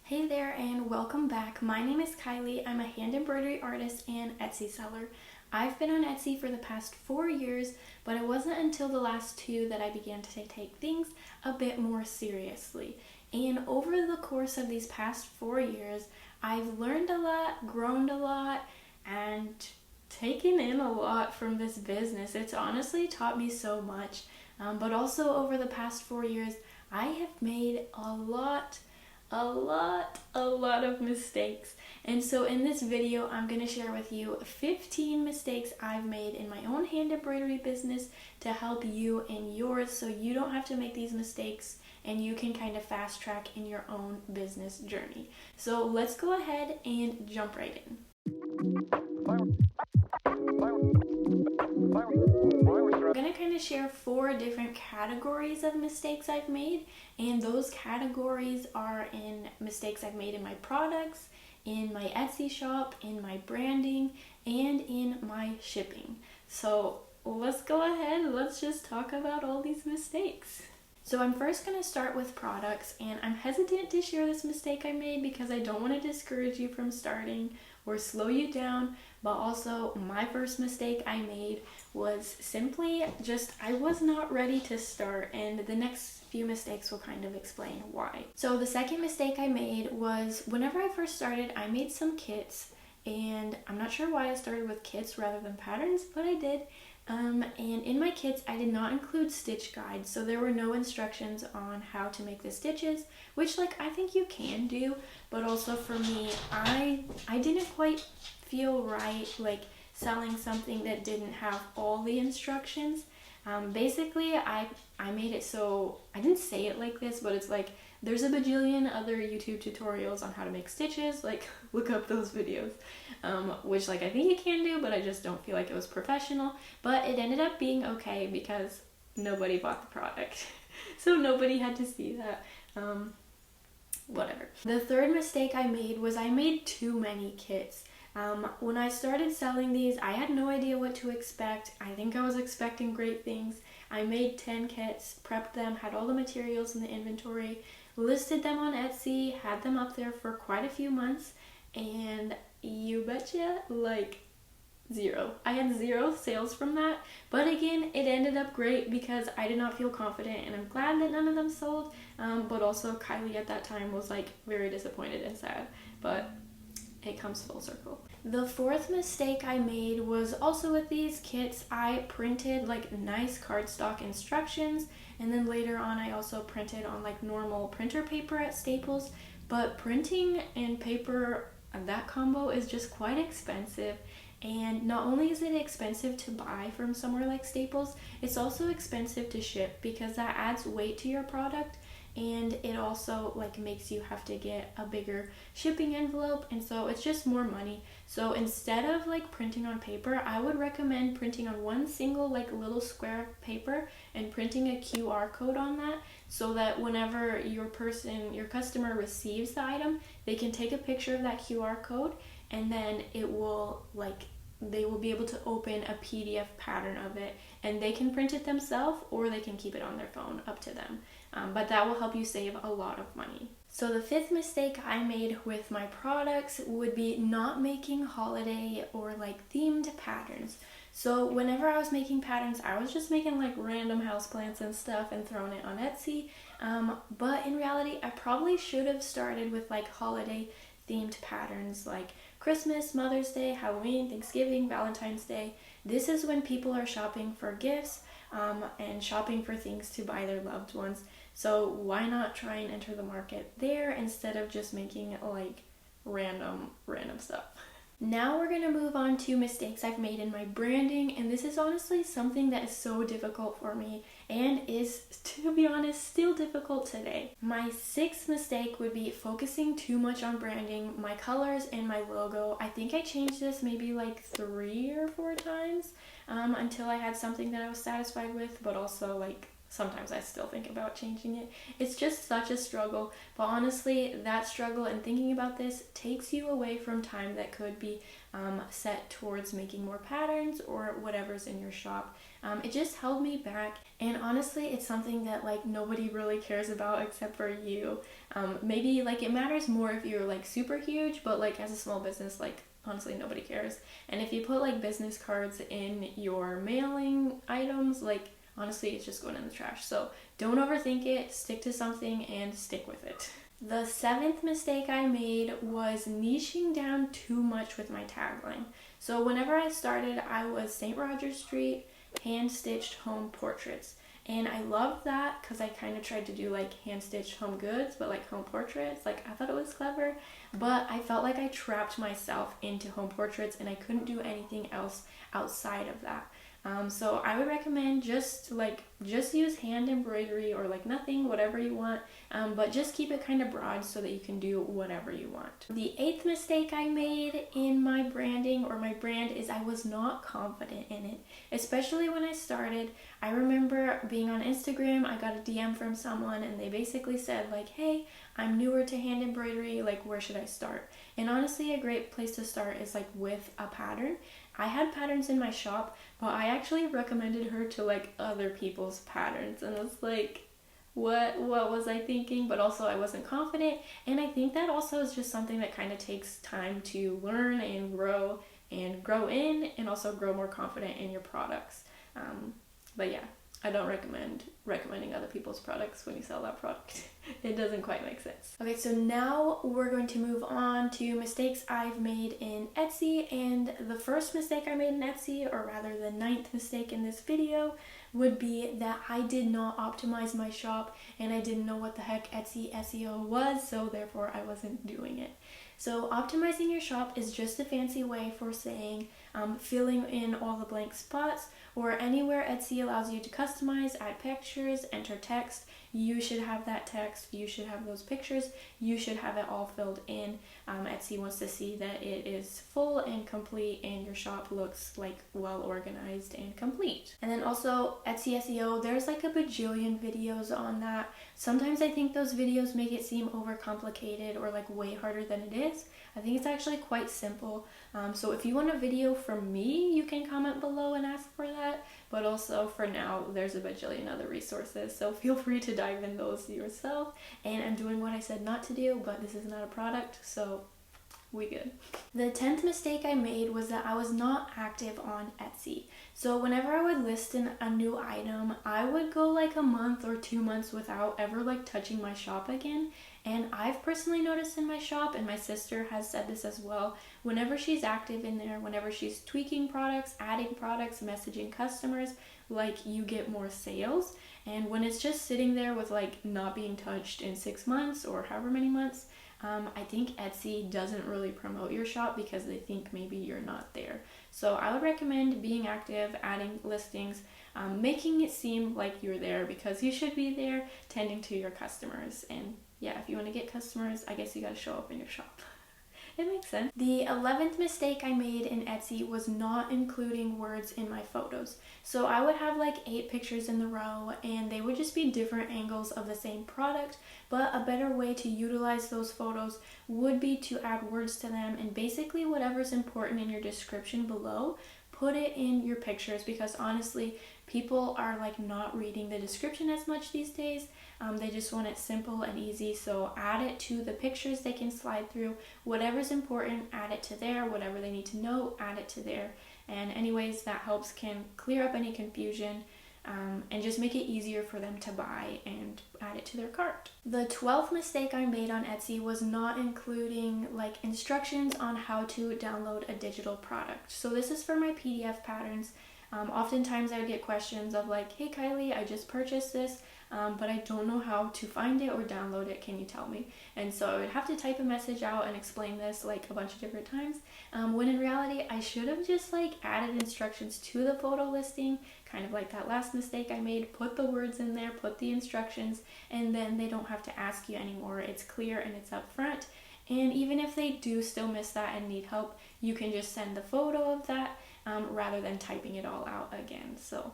Hey there and welcome back. My name is Kylie. I'm a hand embroidery artist and Etsy seller. I've been on Etsy for the past 4 years, but it wasn't until the last 2 that I began to take things a bit more seriously. And over the course of these past 4 years, I've learned a lot, grown a lot, and taken in a lot from this business. It's honestly taught me so much, but also over the past 4 years, I have made a lot of mistakes. And so in this video, I'm going to share with you 15 mistakes I've made in my own hand embroidery business to help you in yours so you don't have to make these mistakes and you can kind of fast track in your own business journey. So let's go ahead and jump right in. I'm going to kind of share 4 different categories of mistakes I've made, and those categories are in mistakes I've made in my products, in my Etsy shop, in my branding, and in my shipping. So let's go ahead, let's just talk about all these mistakes. So I'm first going to start with products, and I'm hesitant to share this mistake I made because I don't want to discourage you from starting or slow you down, but also my first mistake I made was simply just I was not ready to start, and the next few mistakes will kind of explain why. So the second mistake I made was whenever I first started, I made some kits, and I'm not sure why I started with kits rather than patterns, but I did. And in my kits, I did not include stitch guides, so there were no instructions on how to make the stitches, which I think you can do, but also for me, I didn't quite feel right selling something that didn't have all the instructions. Basically, I made it so, I didn't say it like this, but it's there's a bajillion other YouTube tutorials on how to make stitches, look up those videos, which I think you can do, but I just don't feel like it was professional. But it ended up being okay because nobody bought the product, so nobody had to see that. Whatever. The third mistake I made was I made too many kits. When I started selling these, I had no idea what to expect. I think I was expecting great things. I made 10 kits, prepped them, had all the materials in the inventory, listed them on Etsy, had them up there for quite a few months, and you betcha, zero. I had 0 sales from that, but again, it ended up great because I did not feel confident, and I'm glad that none of them sold, but also Kylie at that time was very disappointed and sad, but it comes full circle. The fourth mistake I made was also with these kits. I printed nice cardstock instructions, and then later on I also printed on normal printer paper at Staples, but printing and paper, that combo is just quite expensive. And not only is it expensive to buy from somewhere like Staples, it's also expensive to ship because that adds weight to your product, and it also makes you have to get a bigger shipping envelope, and so it's just more money. So instead of printing on paper, I would recommend printing on one single little square of paper and printing a QR code on that, so that whenever your customer receives the item, they can take a picture of that QR code, and then it will they will be able to open a PDF pattern of it, and they can print it themselves or they can keep it on their phone, up to them. But that will help you save a lot of money. So the fifth mistake I made with my products would be not making holiday or themed patterns. So whenever I was making patterns, I was just making random houseplants and stuff and throwing it on Etsy. But in reality, I probably should have started with holiday themed patterns like Christmas, Mother's Day, Halloween, Thanksgiving, Valentine's Day. This is when people are shopping for gifts and shopping for things to buy their loved ones. So why not try and enter the market there instead of just making random stuff. Now we're going to move on to mistakes I've made in my branding, and this is honestly something that is so difficult for me and is, to be honest, still difficult today. My sixth mistake would be focusing too much on branding, my colors, and my logo. I think I changed this maybe 3 or 4 times until I had something that I was satisfied with, but also sometimes I still think about changing it. It's just such a struggle, but honestly, that struggle and thinking about this takes you away from time that could be set towards making more patterns or whatever's in your shop. It just held me back, and honestly, it's something that like nobody really cares about except for you. Maybe like it matters more if you're like super huge, but like as a small business, like honestly nobody cares. And if you put like business cards in your mailing items, like honestly it's just going in the trash. So don't overthink it, stick to something and stick with it. The 7th mistake I made was niching down too much with my tagline. So whenever I started, I was St. Roger Street hand-stitched home portraits. And I loved that because I kind of tried to do like hand-stitched home goods, but like home portraits. Like I thought it was clever, but I felt like I trapped myself into home portraits and I couldn't do anything else outside of that. So I would recommend just use hand embroidery or like nothing, whatever you want, but just keep it kind of broad so that you can do whatever you want. The 8th mistake I made in my branding or my brand is I was not confident in it, especially when I started. I remember being on Instagram, I got a DM from someone and they basically said like, hey, I'm newer to hand embroidery, like where should I start? And honestly, a great place to start is like with a pattern. I had patterns in my shop, but I actually recommended her to like other people's patterns, and it's like, what was I thinking? But also I wasn't confident, and I think that also is just something that kind of takes time to learn and grow in, and also grow more confident in your products. But yeah, I don't recommending other people's products when you sell that product. It doesn't quite make sense. Okay, so now we're going to move on to mistakes I've made in Etsy. And the first mistake I made in Etsy, or rather the 9th mistake in this video, would be that I did not optimize my shop and I didn't know what the heck Etsy SEO was, so therefore I wasn't doing it. So optimizing your shop is just a fancy way for saying filling in all the blank spots, or anywhere Etsy allows you to customize, add pictures, enter text. You should have that text, you should have those pictures, you should have it all filled in. Etsy wants to see that it is full and complete and your shop looks like well organized and complete. And then also Etsy SEO, there's like a bajillion videos on that. Sometimes I think those videos make it seem overcomplicated or like way harder than it is. I think it's actually quite simple. So if you want a video from me, you can comment below and ask for that. But also for now, there's a bajillion other resources, so feel free to dive in those yourself. And I'm doing what I said not to do, but this is not a product, so we good. The 10th mistake I made was that I was not active on Etsy. So whenever I would list a new item, I would go like a month or 2 months without ever like touching my shop again. And I've personally noticed in my shop, and my sister has said this as well, whenever she's active in there, whenever she's tweaking products, adding products, messaging customers, like you get more sales. And when it's just sitting there with like not being touched in 6 months or however many months, I think Etsy doesn't really promote your shop because they think maybe you're not there. So I would recommend being active, adding listings, making it seem like you're there because you should be there, tending to your customers. And yeah, if you want to get customers, I guess you got to show up in your shop. It makes sense. The 11th mistake I made in Etsy was not including words in my photos. So I would have like 8 pictures in the row and they would just be different angles of the same product, but a better way to utilize those photos would be to add words to them, and basically whatever's important in your description below, put it in your pictures, because honestly, people are like not reading the description as much these days. They just want it simple and easy, so add it to the pictures they can slide through. Whatever's important, add it to there. Whatever they need to know, add it to there. And anyways, that helps can clear up any confusion and just make it easier for them to buy and add it to their cart. The 12th mistake I made on Etsy was not including like instructions on how to download a digital product. So this is for my PDF patterns. Oftentimes I would get questions of like, hey Kylie, I just purchased this, but I don't know how to find it or download it. Can you tell me? And so I would have to type a message out and explain this like a bunch of different times, when in reality I should have just like added instructions to the photo listing, kind of like that last mistake I made. Put the words in there, put the instructions, and then they don't have to ask you anymore. It's clear and it's up front. And even if they do still miss that and need help, you can just send the photo of that rather than typing it all out again. So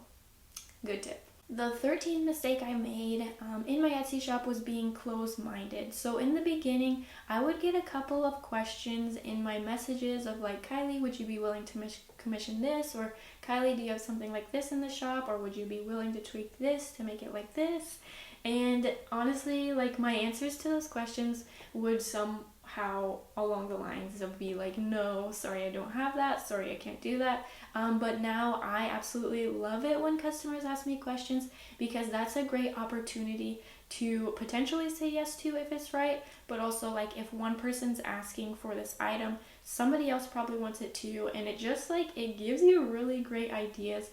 good tip. The 13th mistake I made in my Etsy shop was being closed-minded. So in the beginning, I would get a couple of questions in my messages of like, Kylie, would you be willing to commission this? Or Kylie, do you have something like this in the shop? Or would you be willing to tweak this to make it like this? And honestly, like my answers to those questions would somehow along the lines of be like, no, sorry, I don't have that. Sorry, I can't do that. But now I absolutely love it when customers ask me questions, because that's a great opportunity to potentially say yes to if it's right, but also like if one person's asking for this item, somebody else probably wants it too, and it just like it gives you really great ideas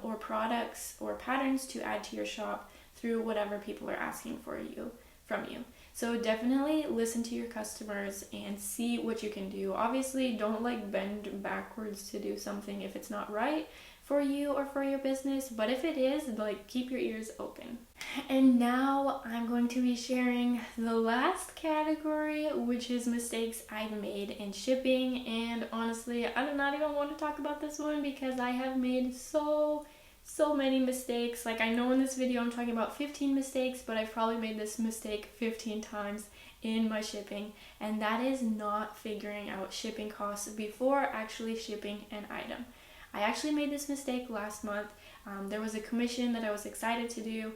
or products or patterns to add to your shop through whatever people are asking from you. So definitely listen to your customers and see what you can do. Obviously, don't like bend backwards to do something if it's not right for you or for your business, but if it is, like keep your ears open. And now I'm going to be sharing the last category, which is mistakes I've made in shipping. And honestly, I do not even want to talk about this one because I have made so many mistakes. Like I know in this video I'm talking about 15 mistakes, but I've probably made this mistake 15 times in my shipping, and that is not figuring out shipping costs before actually shipping an item. I actually made this mistake last month. There was a commission that I was excited to do.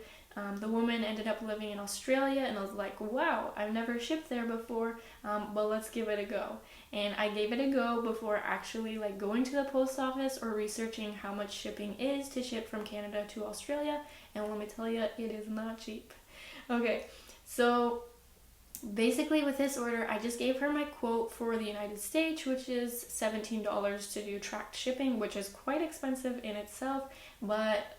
The woman ended up living in Australia, and I was like, wow, I've never shipped there before, but let's give it a go. And I gave it a go before actually like going to the post office or researching how much shipping is to ship from Canada to Australia, and let me tell you, it is not cheap. Okay, so basically with this order, I just gave her my quote for the United States, which is $17 to do tracked shipping, which is quite expensive in itself, but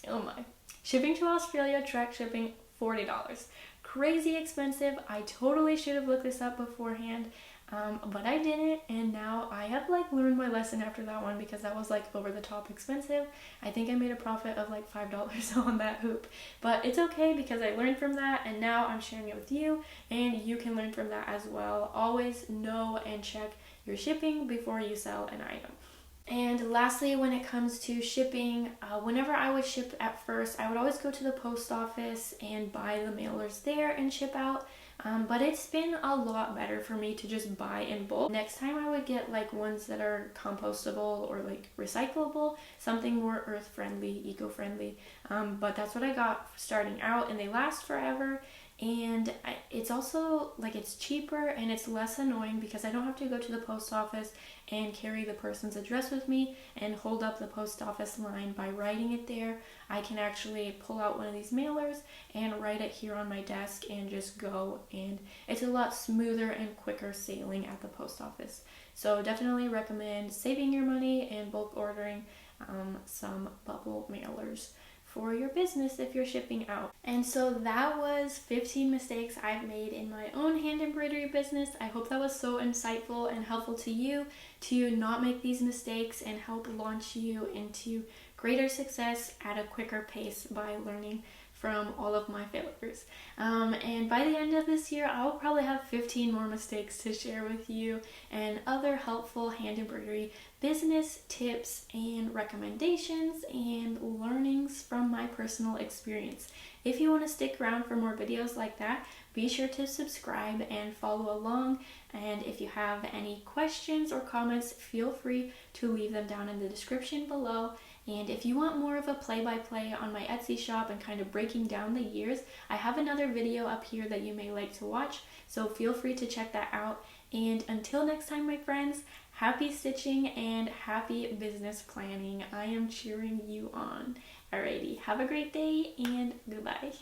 oh my. Shipping to Australia, tracked shipping, $40. Crazy expensive. I totally should have looked this up beforehand, but I didn't, and now I have like learned my lesson after that one because that was like over the top expensive. I think I made a profit of like $5 on that hoop, but it's okay because I learned from that, and now I'm sharing it with you, and you can learn from that as well. Always know and check your shipping before you sell an item. And lastly, when it comes to shipping, whenever I would ship at first, I would always go to the post office and buy the mailers there and ship out. But it's been a lot better for me to just buy in bulk. Next time I would get like ones that are compostable or like recyclable, something more earth-friendly, eco-friendly. But that's what I got starting out, and they last forever. And it's also like it's cheaper and it's less annoying because I don't have to go to the post office and carry the person's address with me and hold up the post office line by writing it there. I can actually pull out one of these mailers and write it here on my desk and just go, and it's a lot smoother and quicker sailing at the post office. So definitely recommend saving your money and bulk ordering some bubble mailers for your business if you're shipping out. And so that was 15 mistakes I've made in my own hand embroidery business. I hope that was so insightful and helpful to you to not make these mistakes and help launch you into greater success at a quicker pace by learning from all of my failures. And by the end of this year, I'll probably have 15 more mistakes to share with you and other helpful hand embroidery business tips and recommendations and learnings from my personal experience. If you want to stick around for more videos like that, be sure to subscribe and follow along. And if you have any questions or comments, feel free to leave them down in the description below. And if you want more of a play-by-play on my Etsy shop and kind of breaking down the years, I have another video up here that you may like to watch, so feel free to check that out. And until next time, my friends, happy stitching and happy business planning. I am cheering you on. Alrighty, have a great day and goodbye.